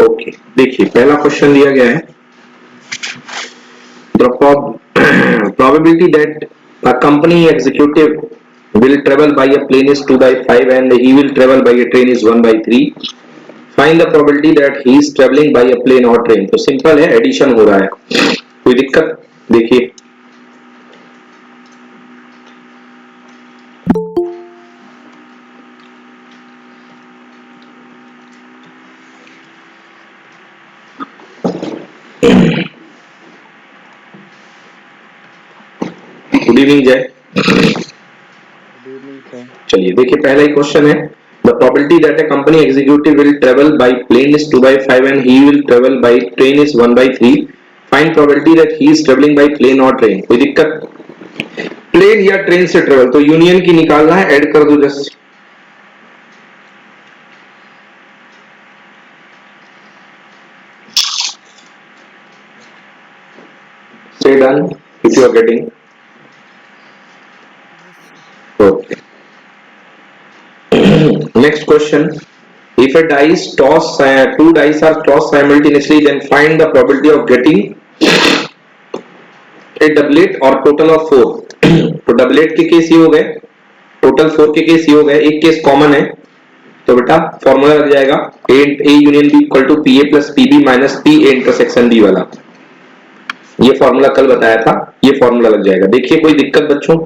Okay, देखिए पहला question दिया गया है the probability that a company executive will travel by a plane is 2 by 5 and he will travel by a train is 1 by 3. Find the probability that he is traveling by a plane or train. तो simple है, addition हो रहा है, कोई दिक्कत? देखिए good evening जय। Good evening sir. चलिए देखिए पहला ही क्वेश्चन है the probability that a company executive will travel by plane is 2 by 5 and he will travel by train is 1 by 3. Find probability that he is traveling by plane or train. कोई दिक्कत? Plane या train से travel, तो union की निकालना है, add कर दो just. Say done if you are getting. Yes, sir. Okay. Next question. If a dice toss, two dice are tossed simultaneously, then find the probability of getting a doublet or total of 4. तो doublet के case ये हो गए, total 4 के case ये हो गए, एक केस कॉमन है, तो बेटा फॉर्मूला लग जाएगा A union B equal to P A plus P B minus P A intersection B वाला। ये फॉर्मूला कल बताया था, ये फॉर्मूला लग जाएगा। देखिए कोई दिक्कत बच्चों?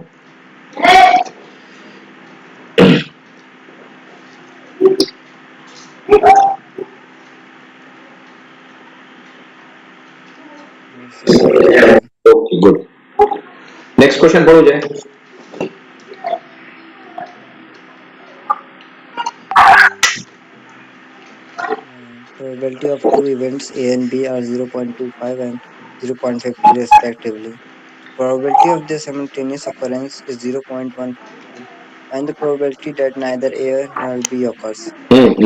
नहीं सर, कोई दिक्कत नहीं। Okay good. नेक्स्ट क्वेश्चन पढ़ो जाए। Probability of two events A and B are 0.25 and 0.50 respectively. Probability of their simultaneous occurrence is 0.152. Find the probability that neither A nor B occurs.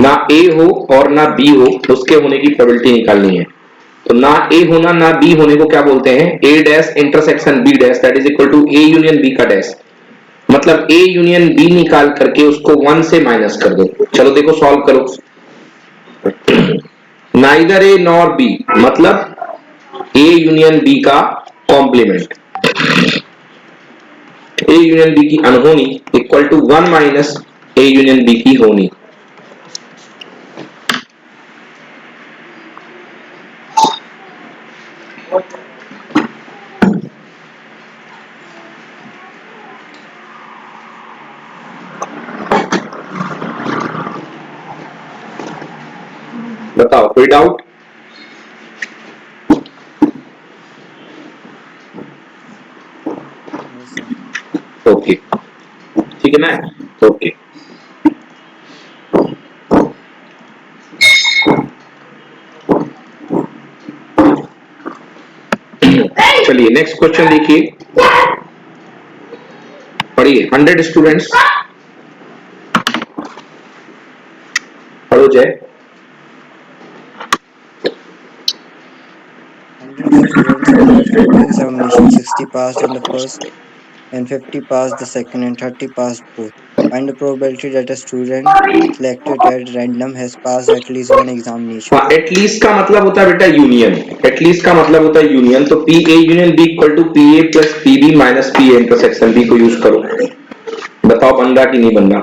ना ए हो और ना बी हो, उसके होने की प्रोबेबिलिटी निकालनी है। तो ना ए होना ना बी होने को क्या बोलते हैं? A dash intersection B dash that is equal to A union B का डैश। मतलब ए यूनियन बी निकाल करके उसको 1 से माइनस कर दो। चलो देखो सॉल्व करो। नाइदर ए नॉर बी मतलब ए यूनियन बी का कॉम्प्लीमेंट, ए यूनियन बी की अनहोनी equal to 1 minus A union B की होनी। बताओ कोई डाउट? नहीं सर। ओके ठीक है ना? ओके चलिए नेक्स्ट क्वेश्चन देखिए, पढ़िए। 100 स्टूडेंट्स, पढ़ो जय। 100 students applied for the examination. 60 passed in the first and 50 passed the second and 30 passed both. Find the probability that a student selected at random has passed at least one examination. हाँ, at least का मतलब होता है बेटा union, at least का मतलब होता है यूनियन। तो P A union B equal to P A plus P B minus P A intersection B को यूज करो। बताओ बन रहा कि नहीं बन रहा?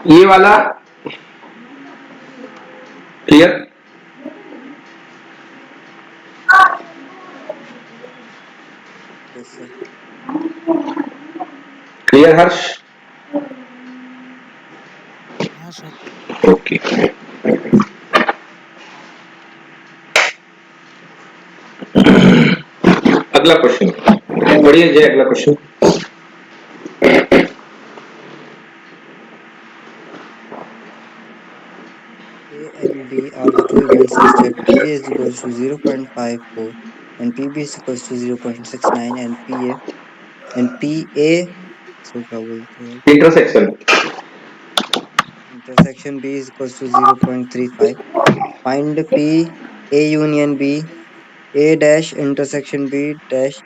ये वाला क्लियर? Yes, sir. क्लियर हर्ष? हाँ सर। ओके अगला क्वेश्चन बढ़िया जय, अगला question. A and B are the two events such that PA is equals to 0.54 and PB is equals to 0.69 and PA so क्या बोलते हैं intersection intersection B is equals to 0.35. Find P A union B, A dash intersection B dash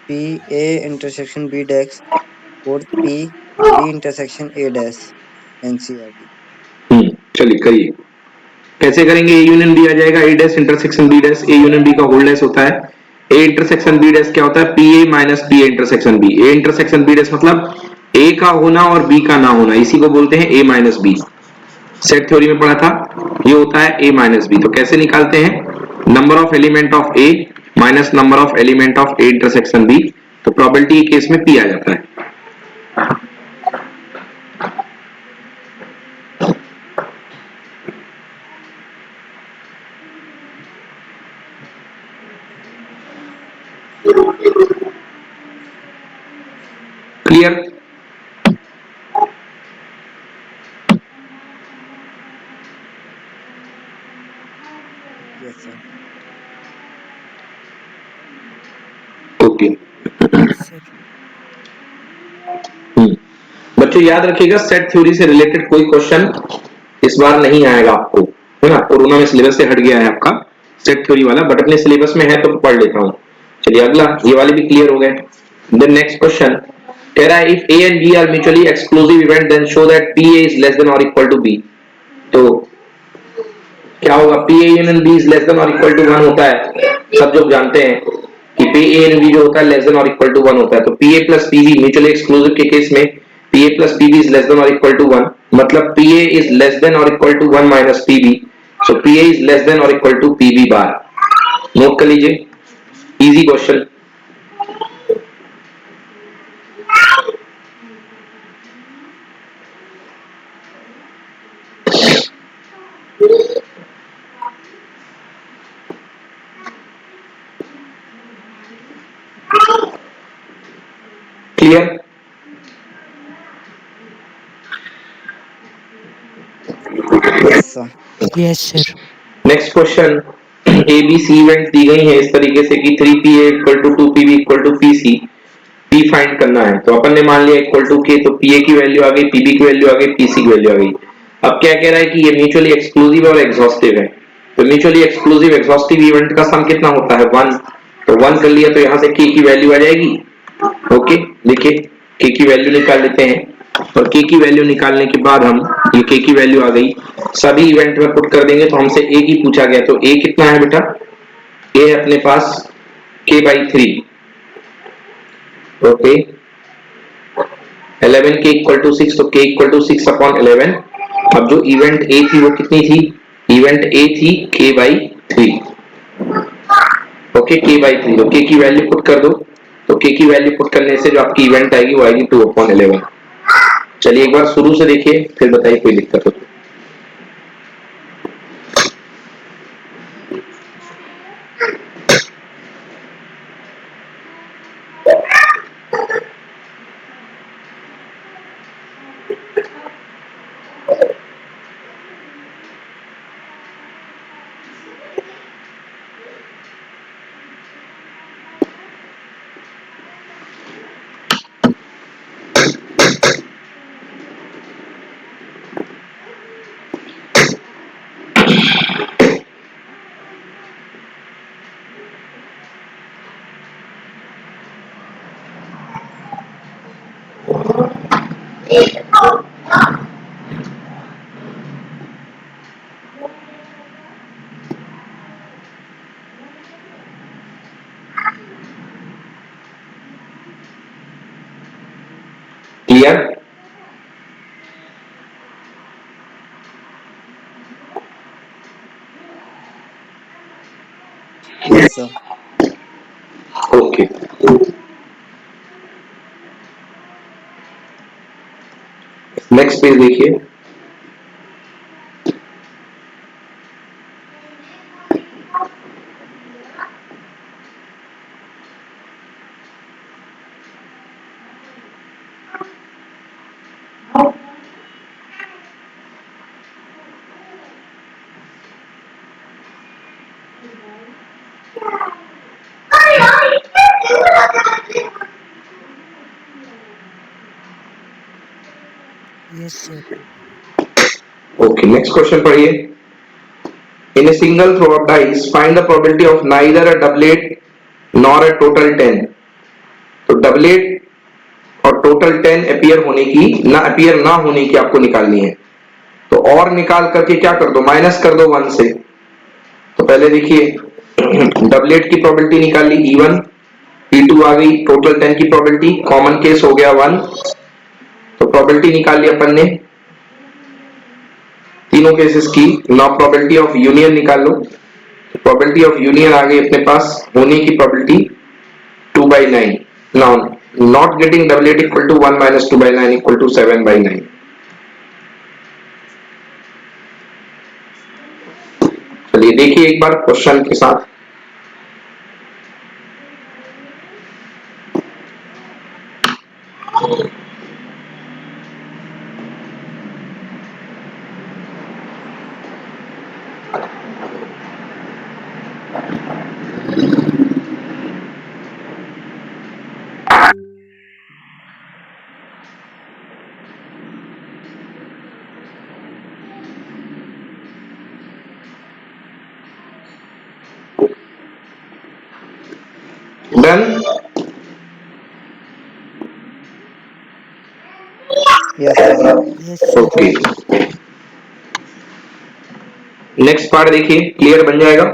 P A intersection B dash, fourth P B intersection A dash, NCERT. चलिए करिए। कैसे करेंगे? ए union B आ जाएगा, A dash intersection B dash, A union B का whole dash होता है, A intersection B dash क्या होता है? P A minus P A intersection B. A intersection B dash मतलब ए का होना और बी का ना होना, इसी को बोलते हैं ए माइनस बी। सेट थ्योरी में पढ़ा था, ये होता है ए माइनस बी। तो कैसे निकालते हैं? Number of element of A minus number of element of A intersection B. तो प्रोबेबिलिटी के केस में पी आ जाता है। Clear? Yes, sir. Okay. Yes, sir. बच्चों याद रखिएगा, सेट थ्योरी से रिलेटेड कोई क्वेश्चन इस बार नहीं आएगा आपको, है ना? कोरोना में सिलेबस से हट गया है आपका सेट थ्योरी वाला, बट अपने सिलेबस में है तो पढ़ लेता हूं। चलिए अगला, ये वाले भी क्लियर हो गए। देन नेक्स्ट क्वेश्चन कह रहा है if A and B are mutually exclusive event then show that P A is less than और इक्वल टू बी। तो क्या होगा? P A union B is less than और इक्वल टू 1 होता है, सब लोग जानते हैं कि पी ए यूनियन बी जो होता है लेस देन और इक्वल टू 1 होता है। तो P A plus P B mutually exclusive के केस में P A plus P B is less than और इक्वल टू 1, मतलब P A is less than और equal to 1 minus P B. So P A is less than और equal to P B bar. Note कर लीजिए, easy question. Clear? Yes, sir. Yes, sir. Next question, A B C event दी गई है इस तरीके से कि 3pa equal to 2pb equal to pc, p find करना है। तो अपन ने मान लिया इक्वल टू k, तो pa की वैल्यू आ गई, pb की वैल्यू आ गई, pc की वैल्यू आ गई। अब क्या कह रहा है कि ये म्यूचुअली एक्सक्लूसिव और एग्जॉस्टिव है। तो म्यूचुअली एक्सक्लूसिव एग्जॉस्टिव इवेंट का सम कितना होता है? 1। तो 1 कर लिया, तो यहां से k की वैल्यू आ जाएगी। ओके, देखिए k की वैल्यू निकाल लेते हैं, और k की वैल्यू निकालने के बाद हम, ये k की वैल्यू आ गई, सभी इवेंट में पुट कर देंगे। तो हमसे a की पूछा गया, तो a कितना है बेटा? a है अपने पास k/3। Okay, 11 k equal to 6, तो k इक्वल टू 6/11। अब जो इवेंट a थी वो कितनी थी? इवेंट a थी k/3। ओके, k/3, तो k की वैल्यू पुट कर दो। तो k की वैल्यू पुट करने से जो आपकी इवेंट आएगी वो आएगी 2/11। चलिए एक बार शुरू से देखिए, फिर बताइए कोई दिक्कत हो तो। Clear? Yes, sir. Okay, next page देखिए। Yes, sir. Okay, next question पढ़िए। In a single throw of dice find the probability of neither a doublet nor a total 10। तो डबलेट और टोटल 10 अपीयर होने की ना अपीयर ना होने की आपको निकालनी है। तो और निकाल करके क्या कर दो, माइनस कर दो 1 से। तो पहले देखिए डबलेट की प्रोबेबिलिटी निकाल ली E1, E2 आ गई, टोटल 10 की प्रोबेबिलिटी, कॉमन केस हो गया 1। तो प्रोबेबिलिटी निकाल ली अपन ने तीनों केसेस की। नाउ प्रोबेबिलिटी ऑफ यूनियन निकाल लो। प्रोबेबिलिटी ऑफ यूनियन आ गई अपने पास, होने की probability 2/9। Now not getting doublet equal to 1 minus 2/9 equal to 7/9। चलिए देखिए एक बार क्वेश्चन के साथ। Done. Yes, sir. Yes, sir. Okay, next part देखिए, क्लियर बन जाएगा।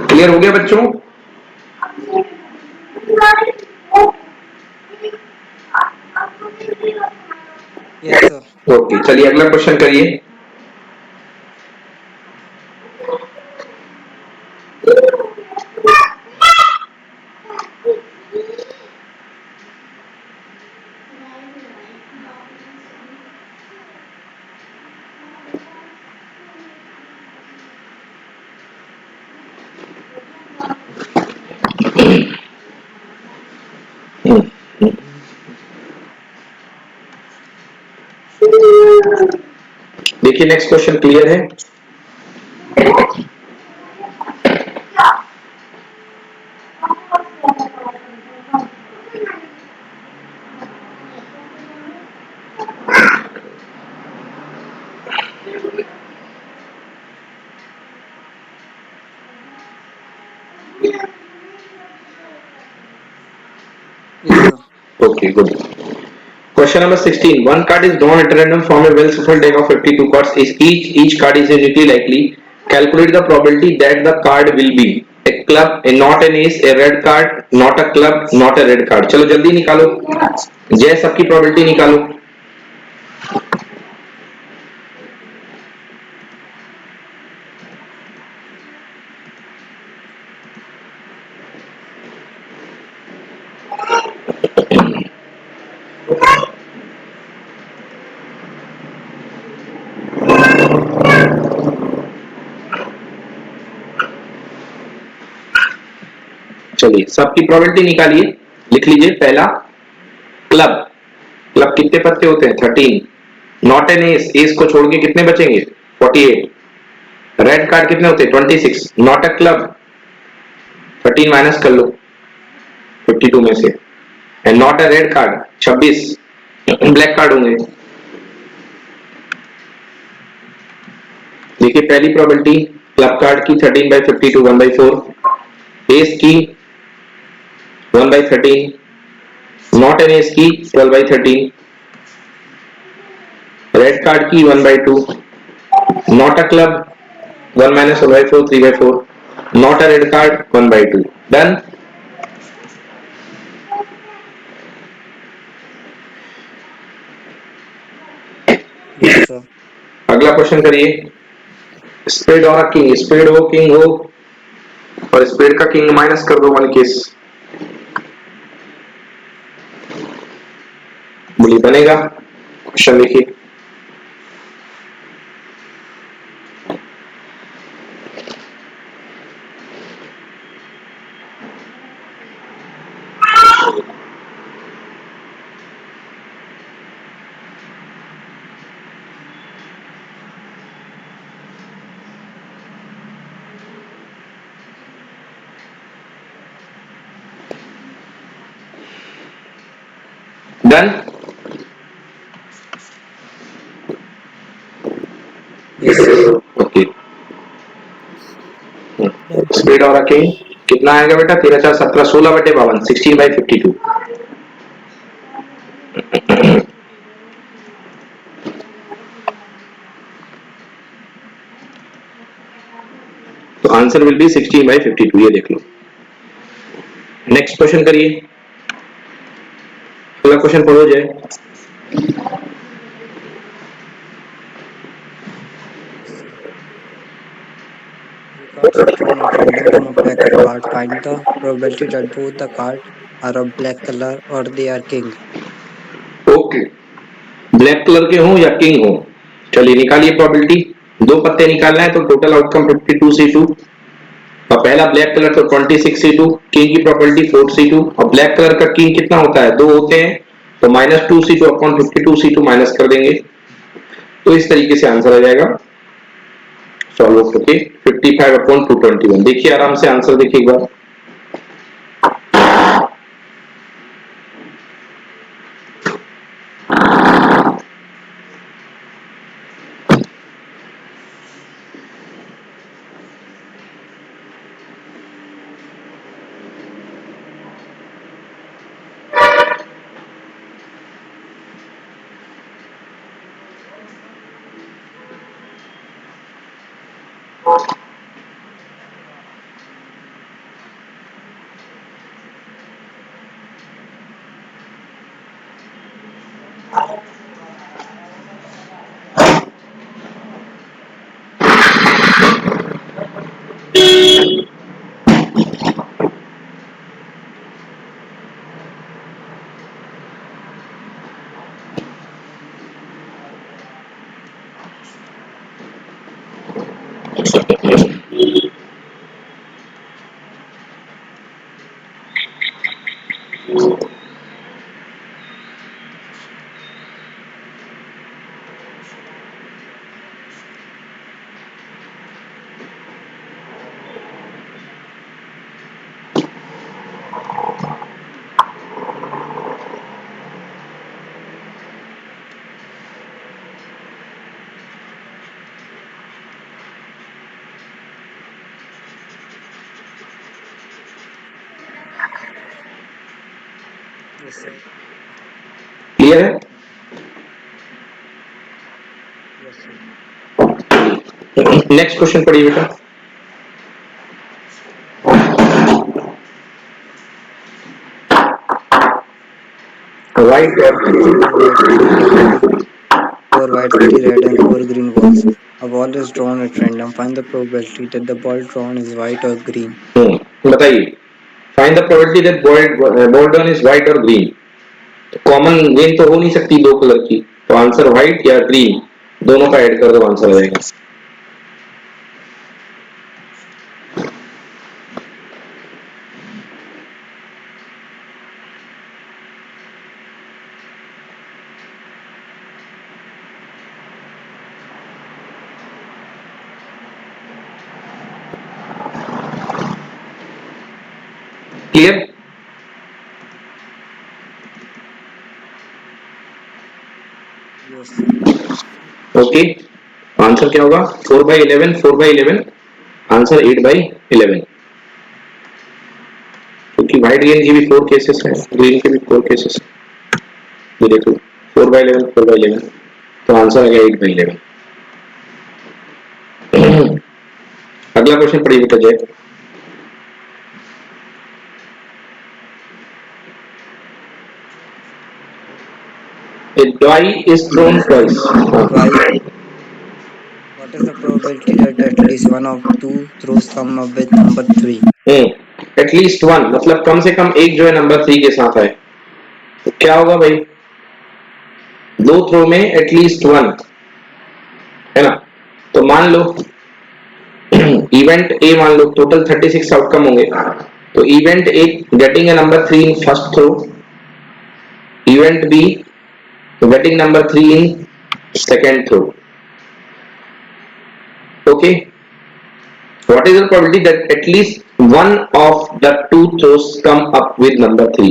क्लियर हो गया बच्चों? Yes, sir. ओके, चलिए अगला क्वेश्चन करिए। देखिए नेक्स्ट क्वेश्चन क्लियर है। Yes, sir. Okay, good. Question number 16. One card is drawn at random from a well-shuffled deck of 52 cards. Is each card is uniquely likely. Calculate the probability that the card will be a club, a not an ace, a red card, not a club, not a red card. चलो जल्दी निकालो। जय सबकी probability निकालो। चलिए सबकी probability निकालिए। लिख लीजिए पहला क्लब। क्लब कितने पत्ते होते हैं? 13। नॉट एन एस, एस को छोड़ के कितने बचेंगे? 48। रेड कार्ड कितने होते हैं? 26। नॉट अ क्लब, 13 माइनस कर लो 52 में से। And not a red card 26 black card होंगे। देखिए पहली प्रोबेबिलिटी क्लब कार्ड की 13/52 1/4, एस की 1/13, नॉट एन एस की 12/13, रेड कार्ड की 1/2, not a club 1 minus 1/4 3/4, not a red card 1/2। Done. Yes, sir. अगला क्वेश्चन करिए। स्पेड और किंग, स्पेड हो किंग हो और स्पेड का किंग माइनस कर दो 1 केस, बोलिए बनेगा? क्वेश्चन देखिए। Done? Yes, sir. Okay, Done. Split और रखें, कितना आएगा बेटा? 13 4 17 16/52, 16/52। तो आंसर विल बी 16/52, ये देख लो। नेक्स्ट क्वेश्चन करिए, अगला क्वेश्चन पढ़ो जाए। Yes, sir. Three cards are drawn at random from a pack of cards. Find the probability that both the cards are of black color or they are king. Okay, black colour के हों या king हो, चलिए निकालिए probability. दो पत्ते निकालना है तो टोटल आउटकम 52C2, और पहला ब्लैक कलर तो 26C2, किंग की प्रोबेबिलिटी 4C2, और ब्लैक कलर का किंग कितना होता है? 2 होते हैं, तो -2C2 अपॉन 52C2 माइनस कर देंगे, तो इस तरीके से आंसर आ जाएगा। सॉल्व करके 55 अपॉन 221, देखिए आराम से आंसर देखिए एक बार। Yes, sir. क्लियर है? Yes, sir. नेक्स्ट क्वेश्चन पढ़िए बेटा। If white you have 4 white, 3 red, 4 white, 3 red, and 4 green balls, a ball is drawn at random. Find the probability that the ball drawn is white or green. बताइए, find the probability that ball done is white और green. Common game तो हो नहीं सकती दो colour की, तो answer white या ग्रीन दोनों का ऐड कर दो, आंसर आ जाएगा। Clear? Yes, sir. Okay, answer क्या होगा? 4/11, 4/11, आंसर 8/11, क्योंकि व्हाइट गेम की भी 4 केसेस हैं, ग्रीन के भी 4 केसेस हैं। ये देखो 4/11, 4/11, तो आंसर आ गया 8/11। अगला क्वेश्चन पढ़िए बेटा जय। A die is thrown twice. Why? What is the probability that at least one of two throws come up with number 3? At least one मतलब कम से कम एक जो है नंबर 3 के साथ आए, तो क्या होगा भाई? दो थ्रो में एटलीस्ट वन है ना, तो मान लो इवेंट ए, मान लो टोटल 36 आउटकम होंगे, तो event A getting A number 3 in first throw, event B getting number 3 in second throw. Okay, what is the probability that at least one of the two throws come up with number 3?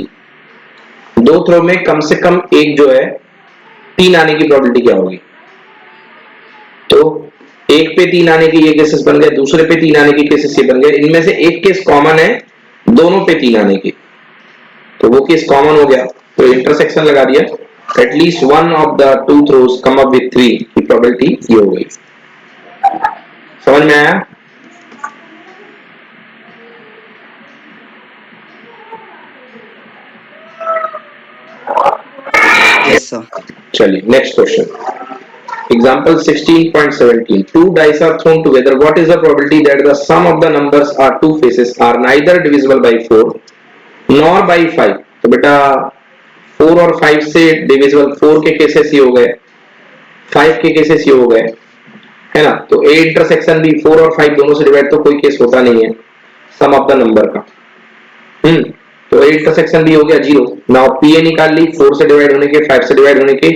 दो throw में कम से कम एक जो है 3 आने की probability क्या होगी? तो एक पे 3 आने के ये केसेस बन गए, दूसरे पे 3 आने के केसेस ये बन गए, इनमें से एक केस कॉमन है दोनों पे 3 आने की, तो वो केस कॉमन हो गया, तो इंटरसेक्शन लगा दिया, at least one of the two throws come up with 3 की प्रोबेबिलिटी ये हो गई। समझ में आया? Yes, sir. चलिए next question, example 16.17, two dice are thrown together, what is the probability that the sum of the numbers are two faces are neither divisible by 4 nor by 5? तो बेटा 4 और 5 से डिविजिबल 4 के केसेस ही हो गए, 5 के cases ही हो गए, है ना? तो ए इंटरसेक्शन भी 4 और 5 दोनों से डिवाइड तो कोई केस होता नहीं है सम ऑफ द नंबर का। तो ए इंटरसेक्शन भी हो गया 0। नाउ पी ए निकाल ली 4 से डिवाइड होने के, 5 से डिवाइड होने के,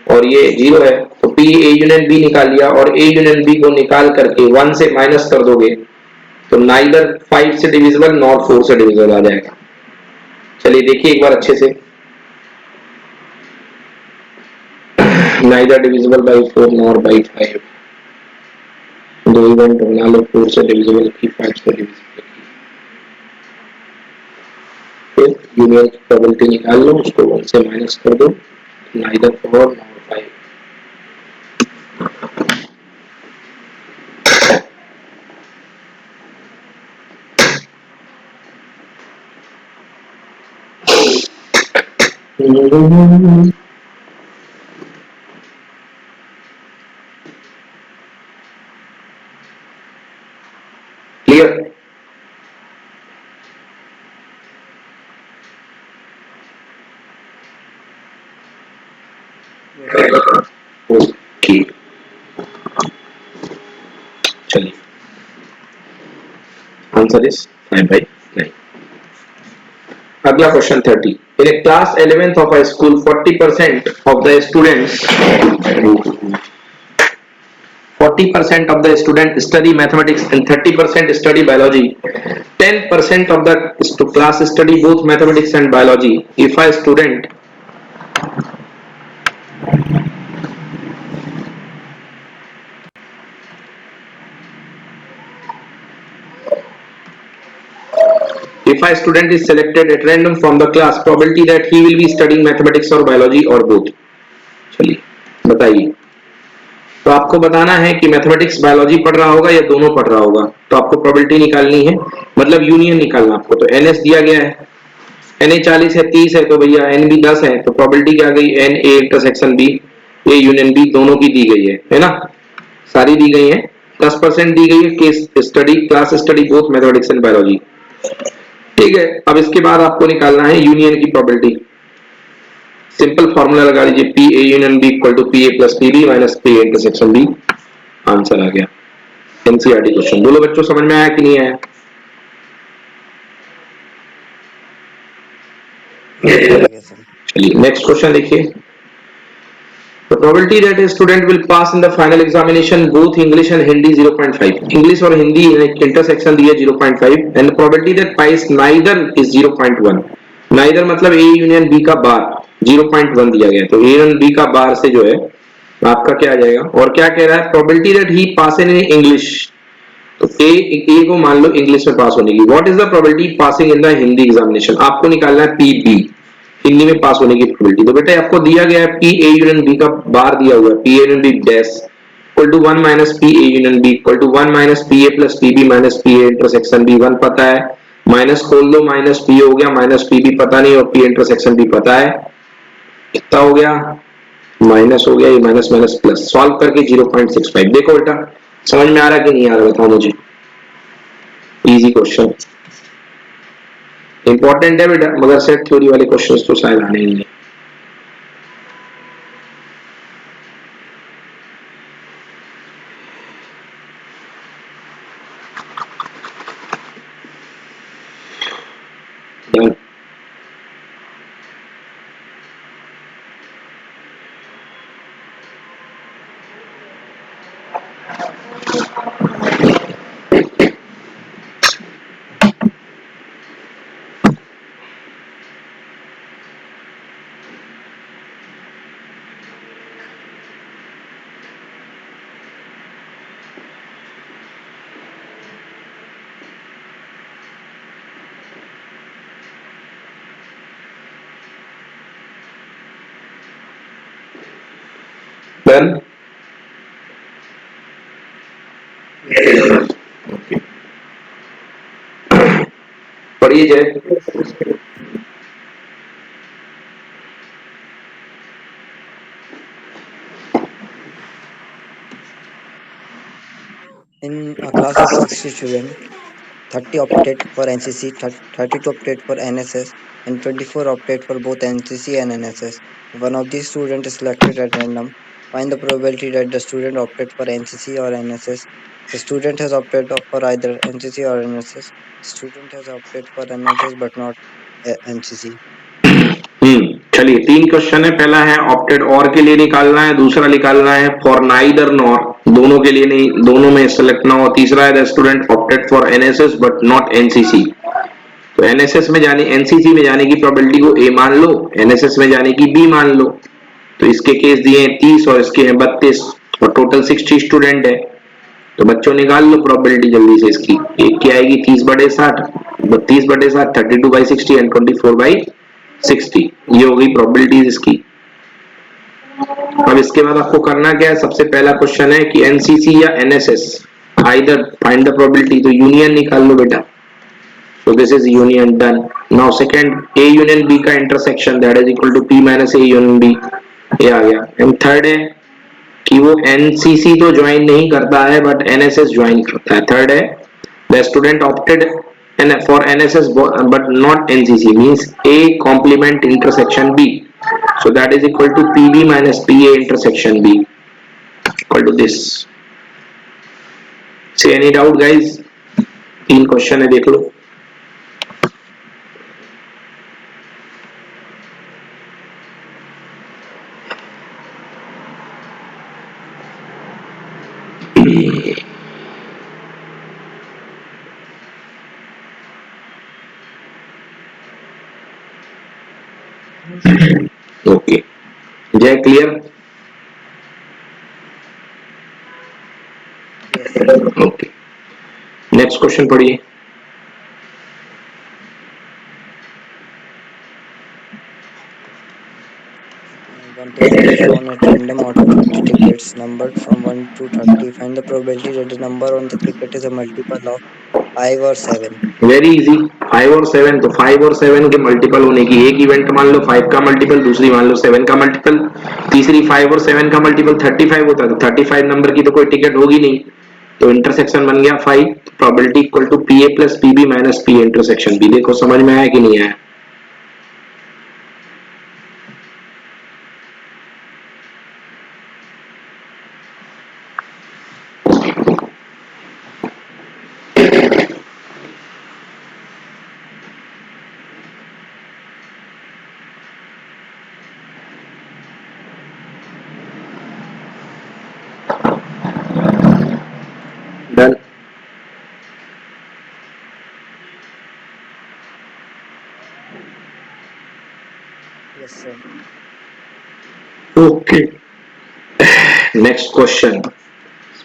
और ये 0 है, तो पी ए यूनियन बी निकाल लिया, और ए यूनियन बी को निकाल करके 1 से माइनस कर दोगे तो नाइदर 5 से डिविजिबल नॉर 4 से डिविजिबल आ जाएगा। चलिए देखिए एक बार अच्छे से, neither divisible by 4 nor bye 5, दो इवेंट बना लो, 4 से डिविजिबल की, 5 से डिविजिबल की, फिर यूनियन की प्रोबेबिलिटी निकाल लो, उसको 1 से माइनस कर दो, नाइदर 4 नॉर 5। क्लियर? ओके चलिए, आंसर इज 5/9। अगला question 30, in A class 11th of a school 40% of the students 40% of the students study mathematics and 30% study biology, 10% of the class study both mathematics and biology. If a student is selected at random from the class, probability that he will be studying mathematics or biology or both. चलिए बताइए, तो आपको बताना है कि mathematics biology पढ़ रहा होगा या दोनों पढ़ रहा होगा, तो आपको प्रोबेबिलिटी निकालनी है, मतलब यूनियन निकालना आपको। तो एन एस दिया गया है, एन ए 40 है, 30 है, तो भैया एन बी 10 है, तो प्रोबेबिलिटी क्या गई, N A intersection B, A union B दोनों की दी गई है ना, सारी दी गई है, 10% दी गई है case study, class study both mathematics and biology. ठीक है, अब इसके बाद आपको निकालना है यूनियन की प्रोबेबिलिटी। सिंपल फॉर्मूला लगा लीजिए, P A union B equal to P A plus P B minus P A intersection B, answer आ गया। एनसीईआरटी क्वेश्चन, बोलो बच्चों समझ में आया कि नहीं आया? चलिए नेक्स्ट क्वेश्चन देखिए, the probability that a student will pass in the final examination both English and Hindi 0.5, English और हिंदी इंटरसेक्शन दिया 0.5, and the probability that pies neither is 0.1, neither मतलब A यूनियन B का बार 0.1 दिया गया, तो A यूनियन B का बार से जो है आपका क्या आ जाएगा, और क्या कह रहा है, probability that he pass in English, तो A को मान लो इंग्लिश में पास होने की, what is the probability passing in the Hindi examination, आपको निकालना है PB, हिंदी में पास होने की प्रोबेबिलिटी। तो बेटा आपको दिया गया है पी ए यूनियन बी का बार दिया हुआ है, P A union B dash equal to 1 minus P A union B equal to 1 minus P A plus P B minus P A intersection B, 1 पता है, माइनस खोल दो, माइनस पी हो गया, माइनस पी बी पता नहीं, और P intersection B पता है, कितना हो गया, माइनस हो गया, ये माइनस माइनस प्लस, सॉल्व करके 0.65। देखो बेटा समझ में आ रहा है कि नहीं आ रहा, बताओ मुझे। इजी क्वेश्चन, इंपॉर्टेंट है बेटा, मगर सेट थ्योरी वाले क्वेश्चंस तो शायद आने ही नहीं। Done. Done. Yes, sir. Okay, पढ़िए जय। In a class of 60 students, 30 opted for NCC, 32 opted for NSS, and 24 opted for both NCC and NSS. One of these students is selected at random. Find the probability that the student opted for NCC or NSS. The student has opted for either NCC or NSS. Student has opted for NSS but not NCC. चलिए, 3 question है। पहला है opted और के लिए निकालना है, दूसरा निकालना है फॉर नाइदर नॉर, दोनों के लिए नहीं, दोनों में सेलेक्ट ना हो, तीसरा है the student opted for NSS but not NCC. तो एनएसएस में जाने, एनसीसी में जाने की प्रोबेबिलिटी को ए मान लो, एनएसएस में जाने की बी मान लो। तो इसके केस दिए हैं 30 और इसके हैं 32 और टोटल 60 स्टूडेंट है। तो बच्चों निकाल लो प्रोबेबिलिटी जल्दी से इसकी। एक की आएगी 30/60, 32/60, 32/60 एंड 24/60। ये हो गई प्रोबेबिलिटीज इसकी। अब इसके बाद आपको करना क्या है, सबसे पहला क्वेश्चन है कि एनसीसी या NSS, either find the probability, तो यूनियन निकाल लो बेटा। So this is union done. Now second, A union B का intersection that is equal to P minus A union B, ये आ गया। And third है कि वो NCC तो ज्वाइन नहीं करता है बट NSS ज्वाइन करता है। थर्ड है the student opted for NSS but not NCC means A complement intersection B, so that is equal to PB minus PA intersection B equal to this. See any doubt guys? 3 question है, देख लो। Okay, जय clear? Yes. Okay, next question पढ़िए। One ticket is drawn at random out of 50 tickets numbered from 1 to 30. Find the probability that the number on the ticket is a multiple of 5 or 7. Very easy, 5 और 7, तो 5 और 7 के multiple होने की, एक event मान लो 5 का मल्टीपल, दूसरी मान लो 7 का मल्टीपल, तीसरी 5 और 7 का मल्टीपल 35 होता है, तो 35 नंबर की तो कोई टिकट होगी नहीं, तो इंटरसेक्शन बन गया 5। Probability equal to P A plus P B minus P intersection B. देखो समझ में आया कि नहीं आया? Done. Yes, sir. Okay, next question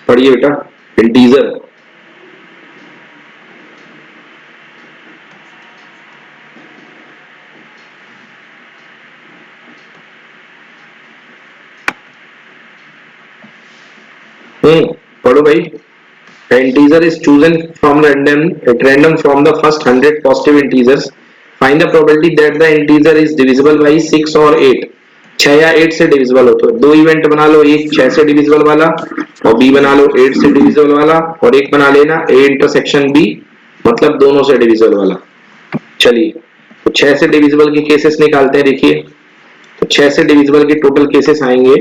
पढ़िए बेटा। इंटीजर, पढ़ो भाई। Integer is chosen from random at random from the first 100 positive integers. Find the probability that the integer is divisible by 6 or 8. 6 या 8 से डिविजिबल हो, तो दो इवेंट बना लो, एक 6 से डिविजिबल वाला और बी बना लो 8 से डिविजिबल वाला, और एक बना लेना ए इंटरसेक्शन बी, मतलब दोनों से डिविजिबल वाला। चलिए, तो 6 से डिविजिबल के केसेस निकालते हैं। देखिए, तो 6 से डिविजिबल के टोटल केसेस आएंगे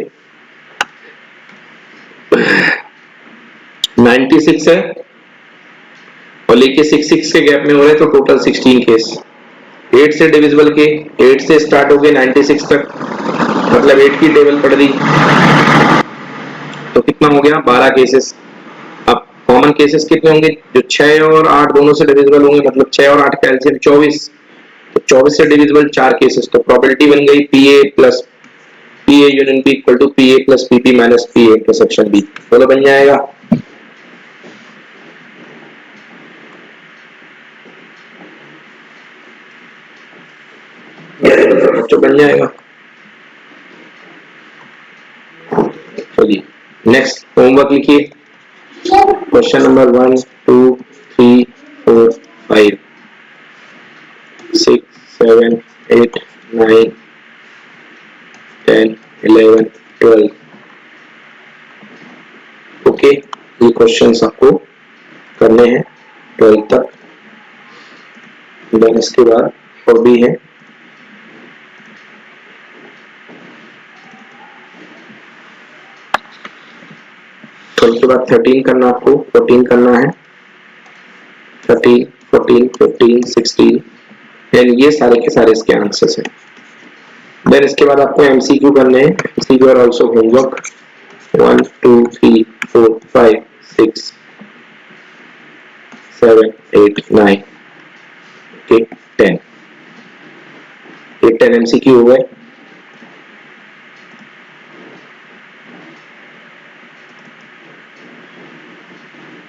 96 है और लेके 6 के गैप में हो रहे, तो टोटल 16 केस। 8 से डिविजिबल के, 8 से स्टार्ट हो गए 96 तक, मतलब 8 की टेबल पढ़ दी, तो कितना हो गया 12 केसेस। अब कॉमन केसेस कितने होंगे, जो 6 और 8 दोनों से डिविजिबल होंगे, मतलब 6 और 8 का एलसीएम 24, तो 24 से डिविजिबल 4 केसेस, तो प्रोबेबिलिटी बन गई P A plus P A union B equal to P A plus P P minus P A intersection B. बोलो बन जाएगा? Yes, sir. तो बन जाएगा। चलिए नेक्स्ट होमवर्क लिखिए। Question number 1 2 3 4 5 6 7 8 9 10 11 12। ओके, ये क्वेश्चंस आपको करने हैं 12 तक। देन इसके बाद और भी है। उसके बाद 13 करना, आपको 14 करना है। 13 14 15 16 एंड ये सारे के सारे इसके आंसर्स हैं। देन इसके बाद आपको एमसीक्यू करने हैं। एमसीक्यू और आल्सो होमवर्क 1 2 3 4 5 6 7 8 9 ओके 10। ये 10 एमसीक्यू हो गए।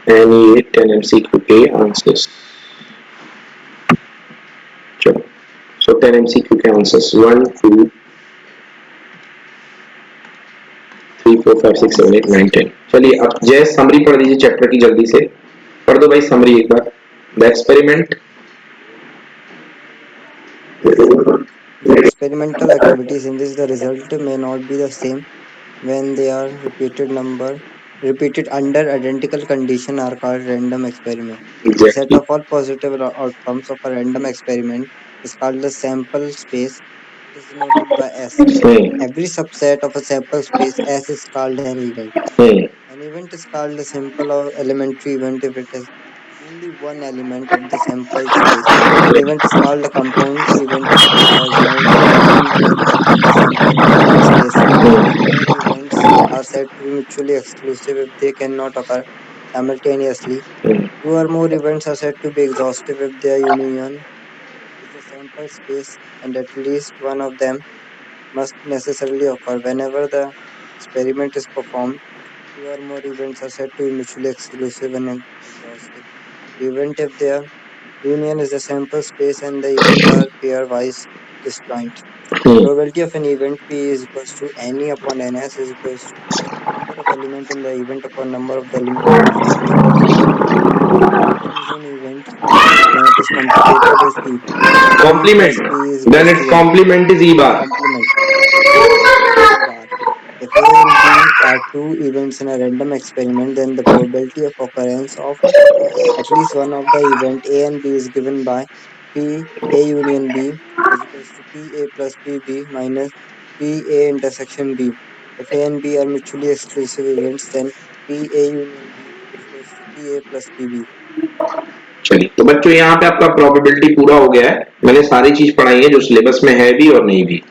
एंड ये 10 एमसीक्यू के आंसर्स। चलो सो 10 एमसीक्यू के आंसर्स 1 2 3 4 5 6 7 8 9 10। चलिए अब जय समरी पढ़ लीजिए चैप्टर की, जल्दी से पढ़ दो भाई समरी एक बार। The experiment The experimental activities in which the result may not be the same when they are repeated under identical condition are called random experiment. The set exactly. of all positive outcomes of a random experiment is called the sample space. It is denoted by S. Every subset of a sample space S is called an event. An event is called a simple or elementary event if it has only one element of the sample space. An event is called a compound event if it has more than one element of the sample space. Two or more events are said to be mutually exclusive if they cannot occur simultaneously. Two or more events are said to be exhaustive if their union is the sample space and at least one of them must necessarily occur. Whenever the experiment is performed, two or more events are said to be mutually exclusive and exhaustive event if their union is the sample space and the event are pairwise disjoint. Probability of an event P is equals to Ne upon Ns is equals to number of element in the event upon number of the element in the sample space. There is an event that is complicated as E. If E plus Complement, P is then equals its to N, complement is E bar. complement. Is E bar. If A and B are two events in a random experiment, then the probability of occurrence of at least one of the event A and B is given by P A union B is equals to P A plus P B minus P A intersection B. If A and B are mutually exclusive events, then P A union B is equals to P A plus P B. चलिए तो बच्चों यहाँ पे आपका probability पूरा हो गया है। मैंने सारी चीज पढ़ाई है जो सिलेबस में है भी और नहीं भी।